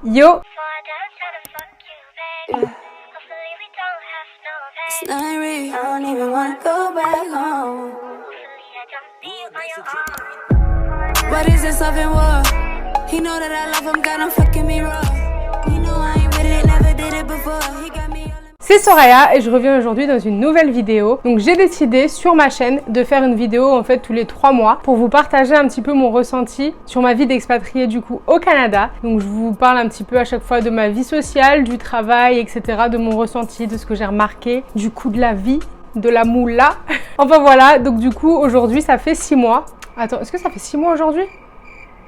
Yo! What is this love and war? He know that I love him, got him fucking me raw. He know I ain't with it, never did it before. He got me. C'est Soraya et je reviens aujourd'hui dans une nouvelle vidéo. Donc j'ai décidé sur ma chaîne de faire une vidéo en fait tous les 3 mois pour vous partager un petit peu mon ressenti sur ma vie d'expatriée du coup au Canada. Donc je vous parle un petit peu à chaque fois de ma vie sociale, du travail, etc. de mon ressenti, de ce que j'ai remarqué, du coût de la vie, de la moula. Enfin voilà, donc du coup aujourd'hui ça fait 6 mois. Attends, est-ce que ça fait 6 mois aujourd'hui ?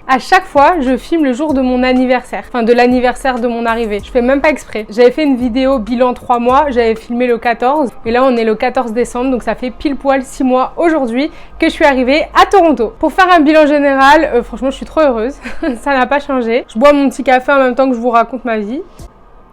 À chaque fois, je filme le jour de mon anniversaire, enfin de l'anniversaire de mon arrivée. Je fais même pas exprès. J'avais fait une vidéo bilan 3 mois, j'avais filmé le 14 et là on est le 14 décembre, donc ça fait pile poil 6 mois aujourd'hui que je suis arrivée à Toronto. Pour faire un bilan général, franchement je suis trop heureuse, ça n'a pas changé. Je bois mon petit café en même temps que je vous raconte ma vie.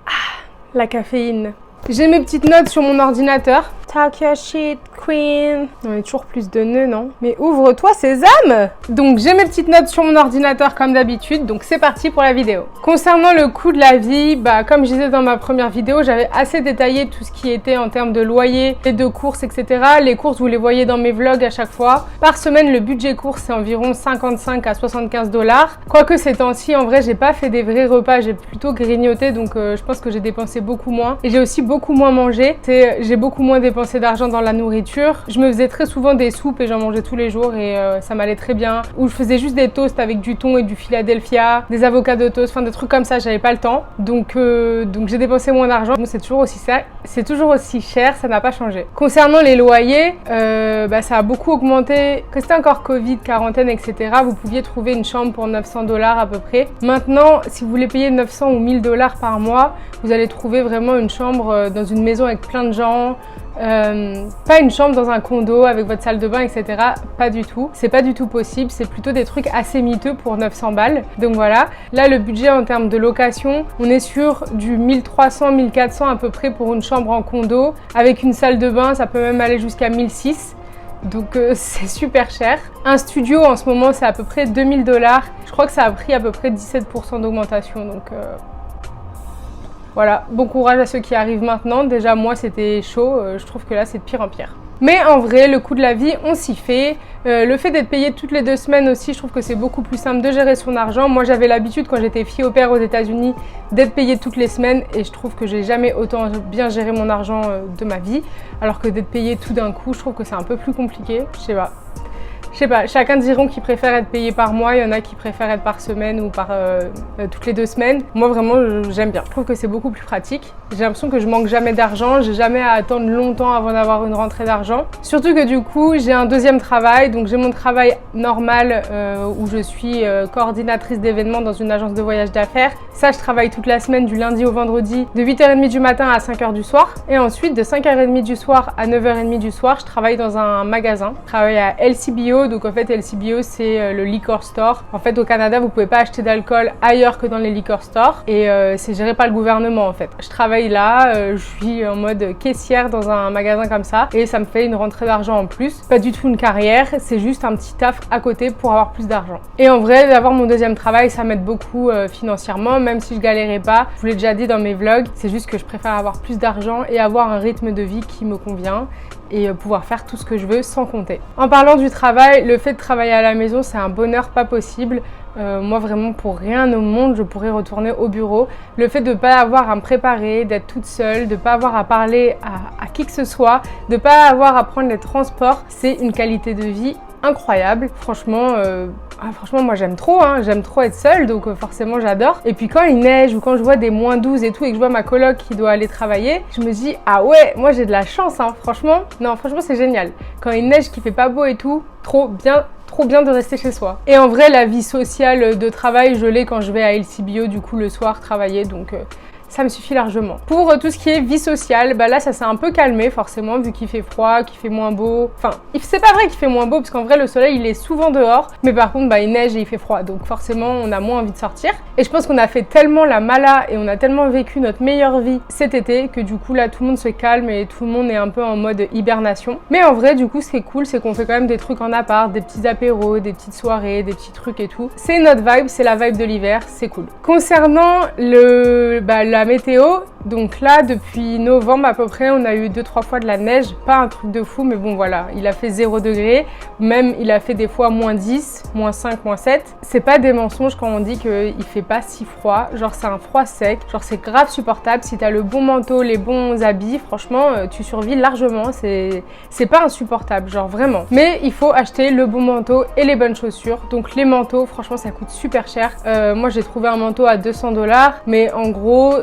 Ah, la caféine. J'ai mes petites notes sur mon ordinateur. Talk your shit, queen. On est toujours plus de nœuds, non? Mais ouvre-toi, Sésame! Donc, j'ai mes petites notes sur mon ordinateur comme d'habitude. Donc, c'est parti pour la vidéo. Concernant le coût de la vie, comme je disais dans ma première vidéo, j'avais assez détaillé tout ce qui était en termes de loyer et de courses, etc. Les courses, vous les voyez dans mes vlogs à chaque fois. Par semaine, le budget course, c'est environ 55 à 75 $. Quoique ces temps-ci, en vrai, j'ai pas fait des vrais repas. J'ai plutôt grignoté. Donc, je pense que j'ai dépensé beaucoup moins. Et j'ai aussi beaucoup moins mangé. J'ai beaucoup moins dépensé d'argent dans la nourriture. Je me faisais très souvent des soupes et j'en mangeais tous les jours et ça m'allait très bien. Ou je faisais juste des toasts avec du thon et du Philadelphia, des avocats de toast, enfin des trucs comme ça, j'avais pas le temps. Donc j'ai dépensé moins d'argent. Bon, c'est toujours aussi ça, c'est toujours aussi cher, ça n'a pas changé. Concernant les loyers, ça a beaucoup augmenté. Quand c'était encore Covid, quarantaine, etc., vous pouviez trouver une chambre pour 900 $ à peu près. Maintenant, si vous voulez payer 900 ou 1000 $ par mois, vous allez trouver vraiment une chambre dans une maison avec plein de gens. Pas une chambre dans un condo avec votre salle de bain, etc. Pas du tout. C'est pas du tout possible. C'est plutôt des trucs assez miteux pour 900 $. Donc voilà. Là, le budget en termes de location, on est sur du 1300, 1400 à peu près pour une chambre en condo. Avec une salle de bain, ça peut même aller jusqu'à 1600. Donc c'est super cher. Un studio en ce moment, c'est à peu près 2000 $. Je crois que ça a pris à peu près 17% d'augmentation. Donc voilà, bon courage à ceux qui arrivent maintenant. Déjà, moi, c'était chaud. Je trouve que là, c'est de pire en pire. Mais en vrai, le coût de la vie, on s'y fait. Le fait d'être payé toutes les 2 semaines aussi, je trouve que c'est beaucoup plus simple de gérer son argent. Moi, j'avais l'habitude, quand j'étais fille au père aux États-Unis, d'être payée toutes les semaines. Et je trouve que j'ai jamais autant bien géré mon argent de ma vie. Alors que d'être payée tout d'un coup, je trouve que c'est un peu plus compliqué. Je sais pas, chacun diront qu'il préfère être payé par mois, il y en a qui préfèrent être par semaine ou par toutes les 2 semaines. Moi vraiment j'aime bien, je trouve que c'est beaucoup plus pratique. J'ai l'impression que je manque jamais d'argent, j'ai jamais à attendre longtemps avant d'avoir une rentrée d'argent. Surtout que du coup j'ai un deuxième travail, donc j'ai mon travail normal où je suis coordinatrice d'événements dans une agence de voyage d'affaires. Ça je travaille toute la semaine du lundi au vendredi de 8h30 du matin à 5h du soir. Et ensuite de 5h30 du soir à 9h30 du soir, je travaille dans un magasin. Je travaille à LCBO. Donc en fait LCBO c'est le liquor store. En fait au Canada vous pouvez pas acheter d'alcool ailleurs que dans les liquor stores et c'est géré par le gouvernement en fait. Je travaille là, je suis en mode caissière dans un magasin comme ça et ça me fait une rentrée d'argent en plus. Pas du tout une carrière, c'est juste un petit taf à côté pour avoir plus d'argent. Et en vrai d'avoir mon deuxième travail ça m'aide beaucoup financièrement, même si je galérais pas. Je vous l'ai déjà dit dans mes vlogs, c'est juste que je préfère avoir plus d'argent et avoir un rythme de vie qui me convient et pouvoir faire tout ce que je veux sans compter. En parlant du travail, le fait de travailler à la maison, c'est un bonheur pas possible. Moi vraiment pour rien au monde, je pourrais retourner au bureau. Le fait de ne pas avoir à me préparer, d'être toute seule, de ne pas avoir à parler à qui que ce soit, de ne pas avoir à prendre les transports, c'est une qualité de vie incroyable. Franchement, moi j'aime trop, j'aime trop être seule, donc forcément j'adore. Et puis quand il neige ou quand je vois des -12 et tout et que je vois ma coloc qui doit aller travailler, je me dis ah ouais, moi j'ai de la chance, franchement. Non, franchement c'est génial. Quand il neige, qu'il fait pas beau et tout, trop bien de rester chez soi. Et en vrai, la vie sociale de travail, je l'ai quand je vais à LCBO du coup le soir travailler, donc ça me suffit largement. Pour tout ce qui est vie sociale, bah là ça s'est un peu calmé forcément vu qu'il fait froid, qu'il fait moins beau. Enfin, c'est pas vrai qu'il fait moins beau parce qu'en vrai le soleil il est souvent dehors, mais par contre bah il neige et il fait froid, donc forcément on a moins envie de sortir. Et je pense qu'on a fait tellement la mala et on a tellement vécu notre meilleure vie cet été que du coup là tout le monde se calme et tout le monde est un peu en mode hibernation. Mais en vrai du coup ce qui est cool c'est qu'on fait quand même des trucs en appart, des petits apéros, des petites soirées, des petits trucs et tout. C'est notre vibe, c'est la vibe de l'hiver, c'est cool. Concernant la météo, donc là depuis novembre à peu près on a eu 2-3 fois de la neige, pas un truc de fou mais bon voilà, il a fait 0 degré, même il a fait des fois moins 10, moins 5, moins 7. C'est pas des mensonges quand on dit qu'il fait pas si froid, genre c'est un froid sec, genre c'est grave supportable, si t'as le bon manteau, les bons habits, franchement tu survis largement, c'est pas insupportable, genre vraiment. Mais il faut acheter le bon manteau et les bonnes chaussures, donc les manteaux franchement ça coûte super cher. Moi j'ai trouvé un manteau à 200 $, mais en gros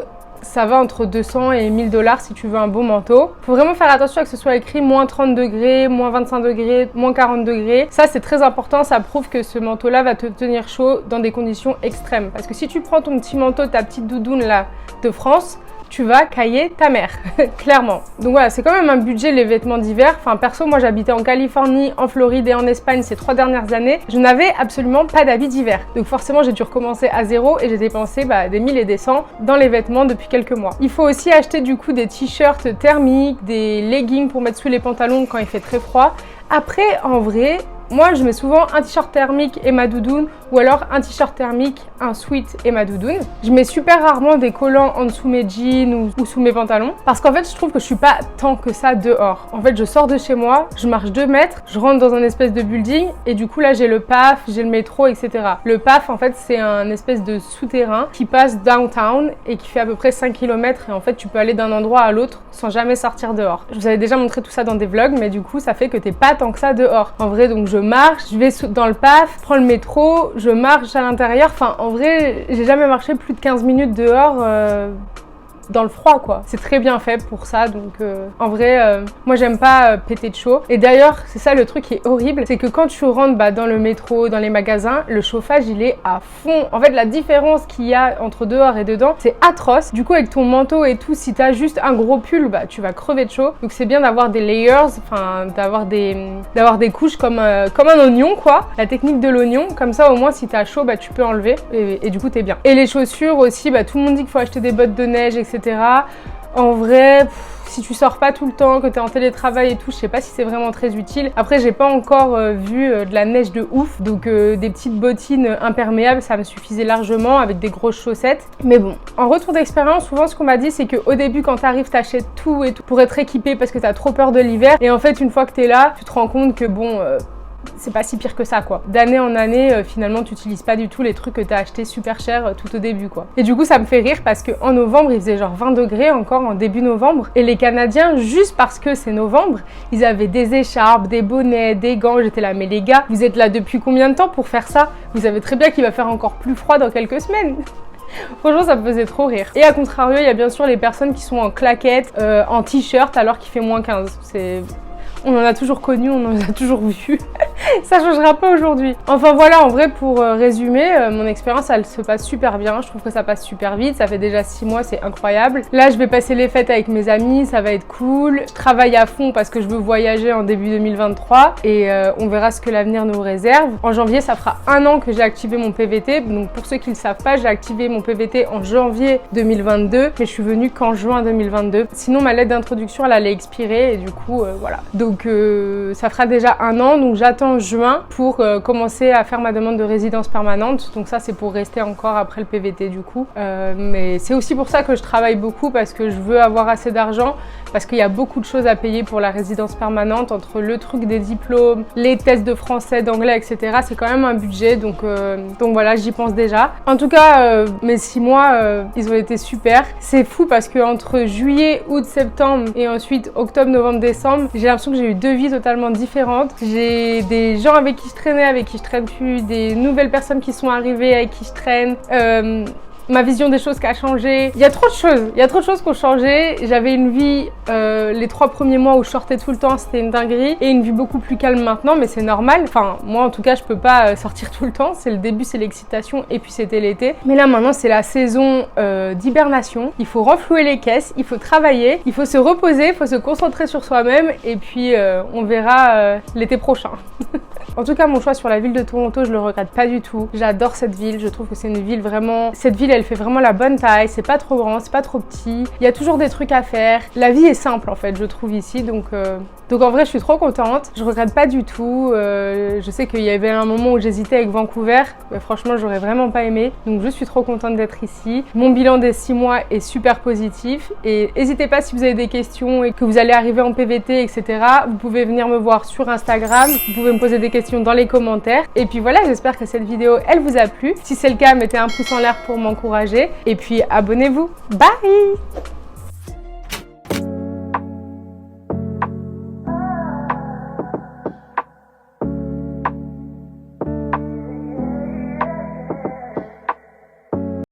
ça va entre 200 et 1000 $ si tu veux un beau manteau. Faut vraiment faire attention à que ce soit écrit moins 30 degrés, moins 25 degrés, moins 40 degrés. Ça c'est très important, ça prouve que ce manteau là va te tenir chaud dans des conditions extrêmes. Parce que si tu prends ton petit manteau, ta petite doudoune là de France, tu vas cailler ta mère, clairement. Donc voilà, c'est quand même un budget les vêtements d'hiver. Enfin perso, moi j'habitais en Californie, en Floride et en Espagne ces 3 dernières années. Je n'avais absolument pas d'habits d'hiver. Donc forcément j'ai dû recommencer à zéro et j'ai dépensé des 1000 et des 100 dans les vêtements depuis quelques mois. Il faut aussi acheter du coup des t-shirts thermiques, des leggings pour mettre sous les pantalons quand il fait très froid. Après en vrai, moi je mets souvent un t-shirt thermique et ma doudoune ou alors un t-shirt thermique, un sweat et ma doudoune. Je mets super rarement des collants en dessous mes jeans ou sous mes pantalons parce qu'en fait je trouve que je suis pas tant que ça dehors. En fait je sors de chez moi, je marche 2 mètres, je rentre dans un espèce de building et du coup là j'ai le PAF, j'ai le métro, etc. Le PAF en fait c'est un espèce de souterrain qui passe downtown et qui fait à peu près 5 km et en fait tu peux aller d'un endroit à l'autre sans jamais sortir dehors. Je vous avais déjà montré tout ça dans des vlogs mais du coup ça fait que t'es pas tant que ça dehors. En vrai donc je marche, je vais dans le PAF, prends le métro, je marche à l'intérieur. Enfin en vrai j'ai jamais marché plus de 15 minutes dehors dans le froid quoi. C'est très bien fait pour ça donc en vrai moi j'aime pas péter de chaud. Et d'ailleurs c'est ça le truc qui est horrible, c'est que quand tu rentres dans le métro, dans les magasins, le chauffage il est à fond. En fait la différence qu'il y a entre dehors et dedans c'est atroce. Du coup avec ton manteau et tout, si t'as juste un gros pull tu vas crever de chaud. Donc c'est bien d'avoir des layers, enfin d'avoir des couches comme un oignon quoi. La technique de l'oignon, comme ça au moins si t'as chaud tu peux enlever et du coup t'es bien. Et les chaussures aussi, tout le monde dit qu'il faut acheter des bottes de neige etc. En vrai, si tu sors pas tout le temps, que tu es en télétravail et tout, je sais pas si c'est vraiment très utile. Après, j'ai pas encore vu de la neige de ouf, donc des petites bottines imperméables, ça me suffisait largement avec des grosses chaussettes. Mais bon, en retour d'expérience, souvent ce qu'on m'a dit, c'est qu'au début, quand tu arrives, t'achètes tout et tout pour être équipé parce que tu as trop peur de l'hiver. Et en fait, une fois que tu es là, tu te rends compte que bon... c'est pas si pire que ça quoi. D'année en année, finalement tu utilises pas du tout les trucs que t'as acheté super cher tout au début quoi. Et du coup ça me fait rire parce qu'en novembre il faisait genre 20 degrés encore en début novembre et les Canadiens, juste parce que c'est novembre, ils avaient des écharpes, des bonnets, des gants. J'étais là mais les gars, vous êtes là depuis combien de temps pour faire ça? Vous savez très bien qu'il va faire encore plus froid dans quelques semaines. Franchement ça me faisait trop rire. Et à contrario il y a bien sûr les personnes qui sont en claquettes, en t-shirt alors qu'il fait moins 15. On en a toujours connu, on en a toujours vu. Ça changera pas aujourd'hui. Enfin voilà, en vrai pour résumer, mon expérience elle se passe super bien. Je trouve que ça passe super vite. Ça fait déjà 6 mois, c'est incroyable. Là je vais passer les fêtes avec mes amis, ça va être cool. Je travaille à fond parce que je veux voyager en début 2023 et on verra ce que l'avenir nous réserve. En janvier ça fera 1 an que j'ai activé mon PVT. Donc pour ceux qui ne le savent pas, j'ai activé mon PVT en janvier 2022 mais je suis venue qu'en juin 2022. Sinon ma lettre d'introduction elle allait expirer et du coup voilà. Donc ça fera déjà 1 an, donc j'attends juin pour commencer à faire ma demande de résidence permanente. Donc ça c'est pour rester encore après le PVT du coup. Mais c'est aussi pour ça que je travaille beaucoup parce que je veux avoir assez d'argent parce qu'il y a beaucoup de choses à payer pour la résidence permanente entre le truc des diplômes, les tests de français, d'anglais, etc. C'est quand même un budget donc voilà j'y pense déjà. En tout cas mes 6 mois ils ont été super. C'est fou parce que entre juillet, août, septembre et ensuite octobre, novembre, décembre, j'ai l'impression que j'ai eu 2 vies totalement différentes. J'ai des gens avec qui je traînais, avec qui je traîne plus, des nouvelles personnes qui sont arrivées avec qui je traîne. ma vision des choses qui a changé. Il y a trop de choses, il y a trop de choses qui ont changé. J'avais une vie, les 3 premiers mois où je sortais tout le temps, c'était une dinguerie. Et une vie beaucoup plus calme maintenant, mais c'est normal. Enfin, moi en tout cas, je peux pas sortir tout le temps. C'est le début, c'est l'excitation et puis c'était l'été. Mais là maintenant, c'est la saison d'hibernation. Il faut renflouer les caisses, il faut travailler, il faut se reposer, il faut se concentrer sur soi-même et puis on verra l'été prochain. En tout cas, mon choix sur la ville de Toronto, je le regrette pas du tout. J'adore cette ville, je trouve que c'est une ville vraiment... Cette ville, elle fait vraiment la bonne taille, c'est pas trop grand, c'est pas trop petit. Il y a toujours des trucs à faire. La vie est simple en fait, je trouve ici, donc en vrai, je suis trop contente. Je regrette pas du tout. Je sais qu'il y avait un moment où j'hésitais avec Vancouver, mais franchement, j'aurais vraiment pas aimé. Donc je suis trop contente d'être ici. Mon bilan des 6 mois est super positif et n'hésitez pas si vous avez des questions et que vous allez arriver en PVT, etc. Vous pouvez venir me voir sur Instagram, vous pouvez me poser des questions dans les commentaires. Et puis voilà, j'espère que cette vidéo, elle vous a plu. Si c'est le cas, mettez un pouce en l'air pour m'encourager. Et puis abonnez-vous. Bye!